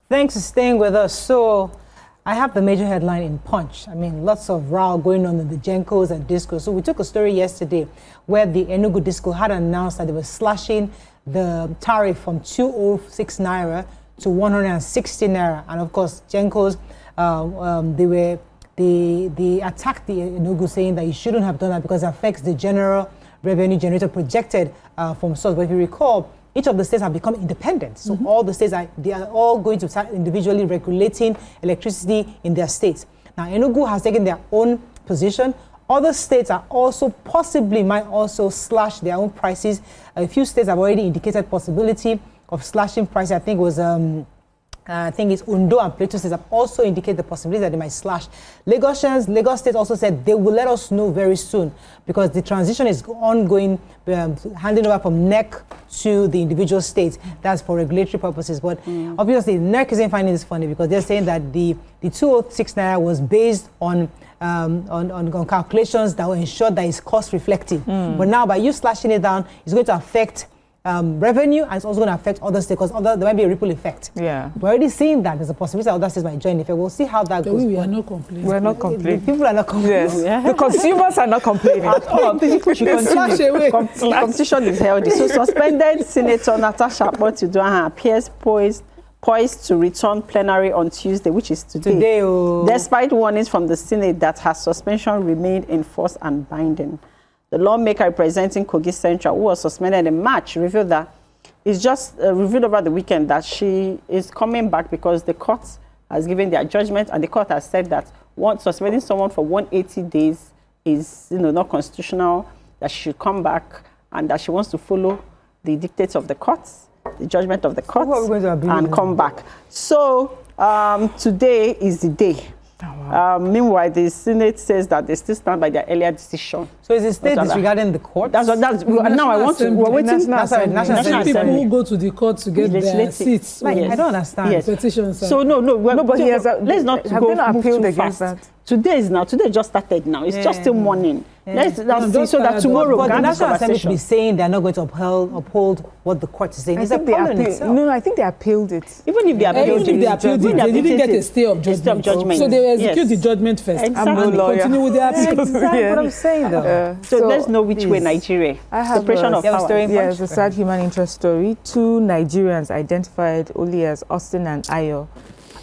Thanks for staying with us. So, I have the major headline in Punch. I mean, lots of row going on in the Gencos and Discos. So we took a story yesterday where the Enugu Disco had announced that they were slashing the tariff from 206 naira to 160 naira. And of course, Gencos, they attacked the Enugu, saying that you shouldn't have done that because it affects the general revenue generator projected from source. But if you recall, each of the states have become independent. So all the states, they are all going to start individually regulating electricity in their states. Now, Enugu has taken their own position. Other states are also might also slash their own prices. A few states have already indicated possibility of slashing prices. I think it was it's Ondo and Plateau states have also indicated the possibility that they might slash. Lagos State also said they will let us know very soon because the transition is ongoing, handing over from NEC to the individual states. That's for regulatory purposes. But obviously, NEC isn't finding this funny because they're saying that the 206 naira was based on calculations that will ensure that it's cost reflective. But now, by you slashing it down, it's going to affect revenue, and it's also going to affect other states because there might be a ripple effect. Yeah, we're already seeing that there's a possibility that other states might join. If we'll see how that goes. We are not complaining. We're not complaining. People are not complaining. Yes. Yeah. The consumers are not complaining. People should continue. Competition is healthy. So suspended Senator Natasha Akpoti-Uduaghan appears poised to return plenary on Tuesday, which is today. Despite warnings from the Senate that her suspension remained in force and binding. The lawmaker representing Kogi Central, who was suspended in March, revealed over the weekend that she is coming back because the court has given their judgment, and the court has said that suspending someone for 180 days is not constitutional, that she should come back, and that she wants to follow the dictates of the courts, the judgment of the courts, and come back. So today is the day. Oh, wow. Meanwhile, the Senate says that they still stand by their earlier decision. So is the state disregarding the court? We're waiting. National Assembly. People who go to the court to get their seats. I don't understand. Yes. Petitions. So let's not move too fast. Today just started now. It's just still morning. Let's so that tomorrow. But the National Assembly should be saying they're not going to uphold what the court is saying. It's a problem in itself. No, I think they appealed it. Even if they appealed it, they didn't get a stay of judgment. So they execute the judgment first. I'm no lawyer. Continue with their appeal. Exactly what I'm saying, though. So let's know which way Nigeria. I have separation of power. Yes, a sad human interest story. 2 Nigerians identified only as Austin and Ayo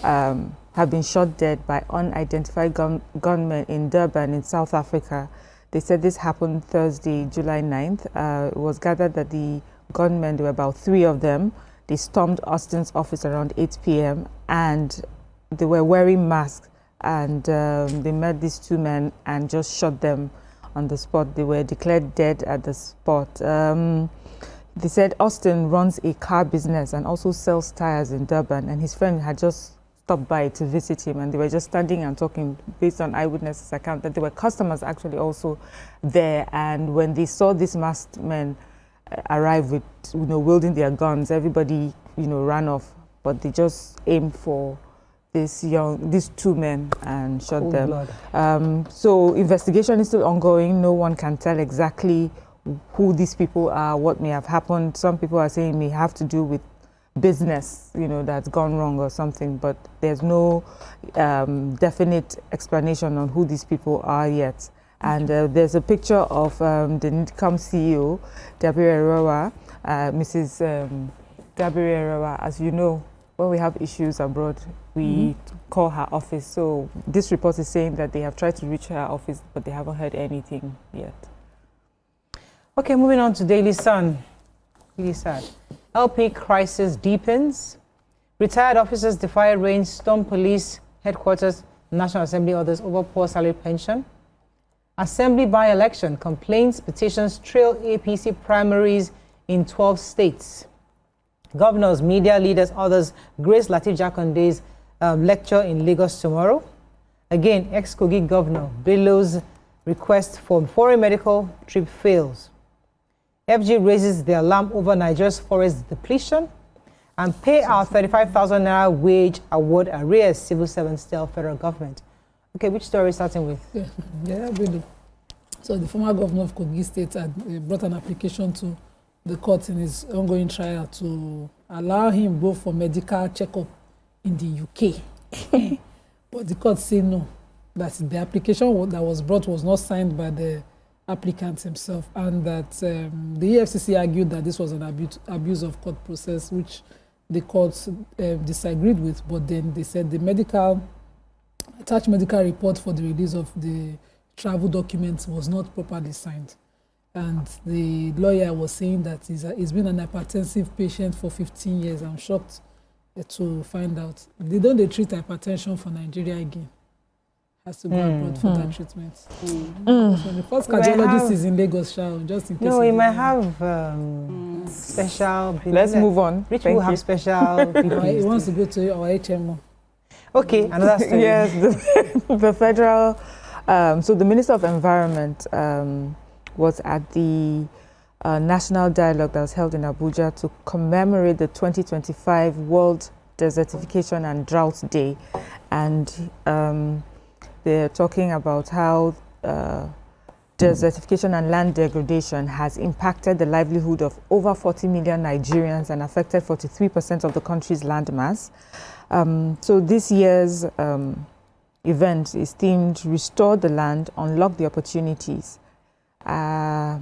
have been shot dead by unidentified gunmen in Durban in South Africa. They said this happened Thursday, July 9th. It was gathered that the gunmen, there were about 3 of them, they stormed Austin's office around 8 p.m. and they were wearing masks, and they met these 2 men and just shot them on the spot. They were declared dead at the spot. They said Austin runs a car business and also sells tires in Durban, and his friend had just stopped by to visit him, and they were just standing and talking based on eyewitnesses' account that there were customers actually also there. And when they saw these masked men arrive with, wielding their guns, everybody, ran off. But they just aimed for these 2 men and shot them. So investigation is still ongoing. No one can tell exactly who these people are, what may have happened. Some people are saying it may have to do with business, that's gone wrong or something, but there's no definite explanation on who these people are yet. And there's a picture of the NIDCAM CEO, Gabrielle Erowa, Mrs. Gabrielle Erowa. As you know, when we have issues abroad, we call her office. So this report is saying that they have tried to reach her office, but they haven't heard anything yet. Okay, moving on to Daily Sun. Really sad. LP crisis deepens. Retired officers defy range, storm police headquarters, National Assembly orders over poor salary pension. Assembly by-election, complaints, petitions trail APC primaries in 12 states. Governors, media leaders, others grace Lateef Jakonde's lecture in Lagos tomorrow. Again, ex-Kogi governor Bello's request for foreign medical trip fails. FG raises the alarm over Nigeria's forest depletion, and pay out 35,000 naira wage award arrears civil servants tell federal government. Okay, which story are we starting with? Yeah, really. So the former governor of Kogi State had brought an application to the court in his ongoing trial to allow him go for medical checkup in the UK. But the court said no, that the application that was brought was not signed by the applicant himself, and that the EFCC argued that this was an abuse of court process, which the courts disagreed with. But then they said the attached medical report for the release of the travel documents was not properly signed. And the lawyer was saying that he's been an hypertensive patient for 15 years. I'm shocked to find out. They don't treat hypertension for Nigeria again. Has to go abroad for that treatment. So the first cardiologist is in Lagos, just in case. No, we might have special. Let's move on. Rich people have special people. He wants to go to our HMO. Okay, another story. Yes, the federal. So the Minister of Environment was at the national dialogue that was held in Abuja to commemorate the 2025 World Desertification and Drought Day, and they're talking about how desertification and land degradation has impacted the livelihood of over 40 million Nigerians and affected 43% of the country's landmass. So this year's event is themed Restore the Land, Unlock the Opportunities. The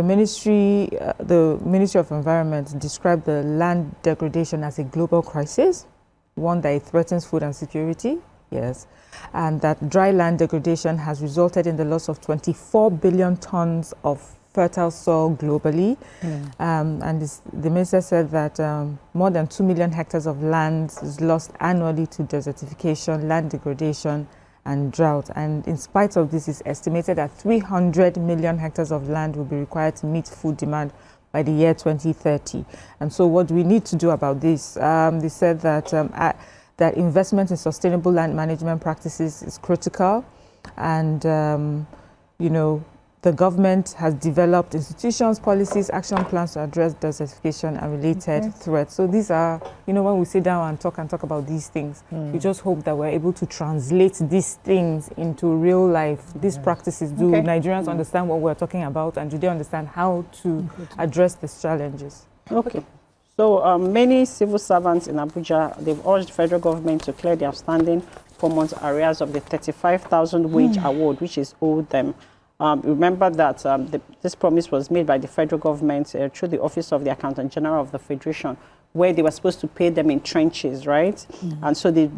Ministry of Environment described the land degradation as a global crisis, one that threatens food and security, yes, and that dry land degradation has resulted in the loss of 24 billion tons of fertile soil globally. And the minister said that more than 2 million hectares of land is lost annually to desertification, land degradation, and drought. And in spite of this, it's estimated that 300 million hectares of land will be required to meet food demand by the year 2030. And so what do we need to do about this? They said that that investment in sustainable land management practices is critical. And, you know, the government has developed institutions, policies, action plans to address desertification and related threats. So these are, you know, when we sit down and talk about these things, we just hope that we're able to translate these things into real life. These practices, do Nigerians understand what we're talking about, and do they understand how to address these challenges? Okay. So many civil servants in Abuja, they've urged the federal government to clear the outstanding 4 months arrears of the 35,000 wage award, which is owed them. Remember that this promise was made by the federal government through the Office of the Accountant General of the Federation, where they were supposed to pay them in tranches, right? And so they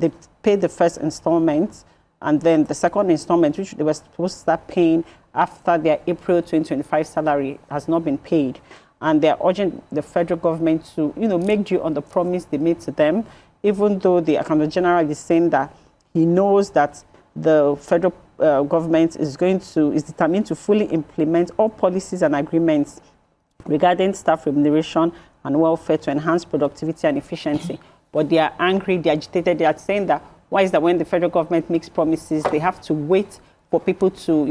paid the first installment, and then the second installment, which they were supposed to start paying after their April 2025 salary, has not been paid. And they're urging the federal government to, you know, make due on the promise they made to them, even though the Accountant General is saying that he knows that the federal government is determined to fully implement all policies and agreements regarding staff remuneration and welfare to enhance productivity and efficiency. But they are angry, they are agitated, they are saying that why is that when the federal government makes promises, they have to wait for people to,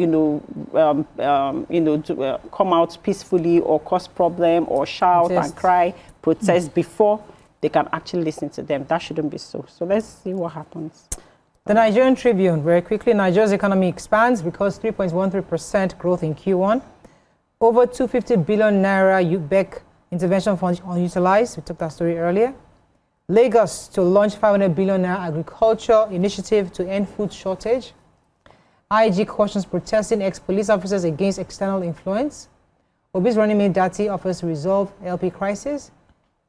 come out peacefully or cause problem or shout and cry, protest before they can actually listen to them. That shouldn't be so. So let's see what happens. The Nigerian Tribune, very quickly, Nigeria's economy expands because 3.13% growth in Q1. Over 250 billion naira UBEC intervention fund unutilized. We took that story earlier. Lagos to launch 500 billion naira agriculture initiative to end food shortage. IG cautions protesting ex-police officers against external influence. Obi's running mate Dati offers to resolve LP crisis.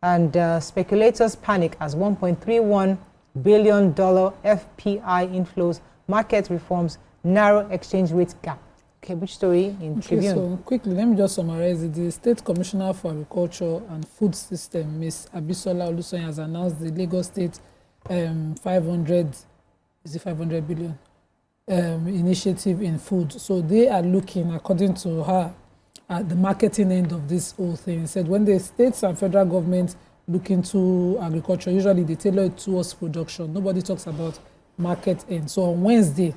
And speculators panic as $1.31 billion FPI inflows, market reforms, narrow exchange rate gap. Okay, which story in Tribune? So quickly, let me just summarize it. The State Commissioner for Agriculture and Food System, Ms. Abisola Olusoyin, has announced the Lagos State 500 billion initiative in food. So they are looking, according to her, at the marketing end of this whole thing. He said when the states and federal government look into agriculture, usually they tailor it towards production. Nobody talks about market end. So on Wednesday,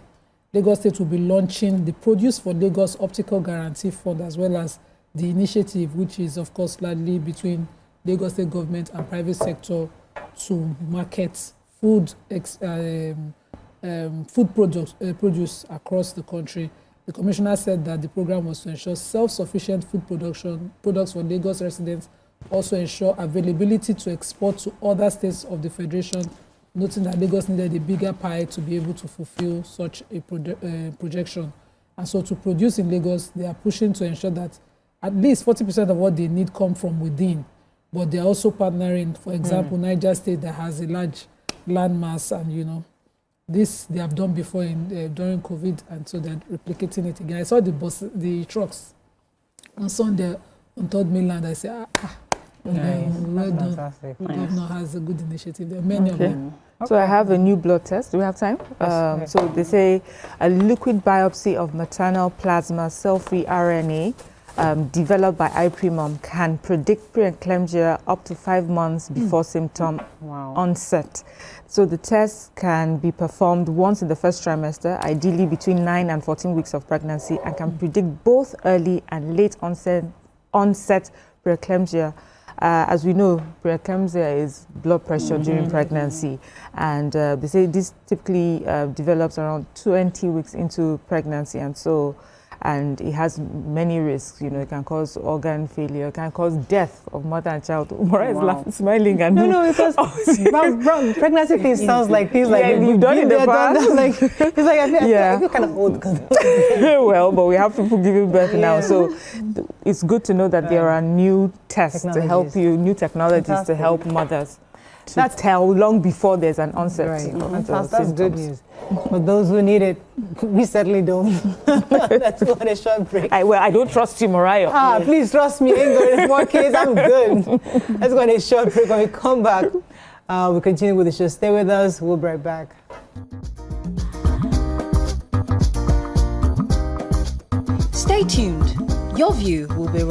Lagos State will be launching the Produce for Lagos Optical Guarantee Fund, as well as the initiative, which is, of course, largely between Lagos State government and private sector to market food produce across the country. The commissioner said that the program was to ensure self-sufficient food products for Lagos residents also ensure availability to export to other states of the Federation, noting that Lagos needed a bigger pie to be able to fulfill such a projection. And so to produce in Lagos, they are pushing to ensure that at least 40% of what they need come from within. But they're also partnering, for example, Niger State that has a large landmass, and this they have done before during COVID, and so they're replicating it again. I saw the trucks on Sunday on Third Mainland. I said, well done. The governor has a good initiative. There are many of them. So I have a new blood test. Do we have time? So they say a liquid biopsy of maternal plasma cell-free RNA developed by iPrimum can predict preeclampsia up to 5 months before symptom onset. So the test can be performed once in the first trimester, ideally between 9 and 14 weeks of pregnancy, and can predict both early and late onset preeclampsia. As we know, preeclampsia is blood pressure during pregnancy, and they say this typically develops around 20 weeks into pregnancy, and it has many risks. It can cause organ failure, it can cause death of mother and child. Umara is laughing, smiling, and because pregnancy thing sounds like things like you've done in the past. It's like I feel kind of old. Well, but we have people giving birth now, so it's good to know that there are new tests to help you, new technologies to help mothers to tell long before there's an onset. Right. That's good news. For those who need it, we certainly don't. Let's go on a short break. I don't trust you, Mariah. Please trust me. Ain't going to more case. I'm good. Let's go on a short break. When we come back, we'll continue with the show. Stay with us. We'll be right back. Stay tuned. Your view will be right.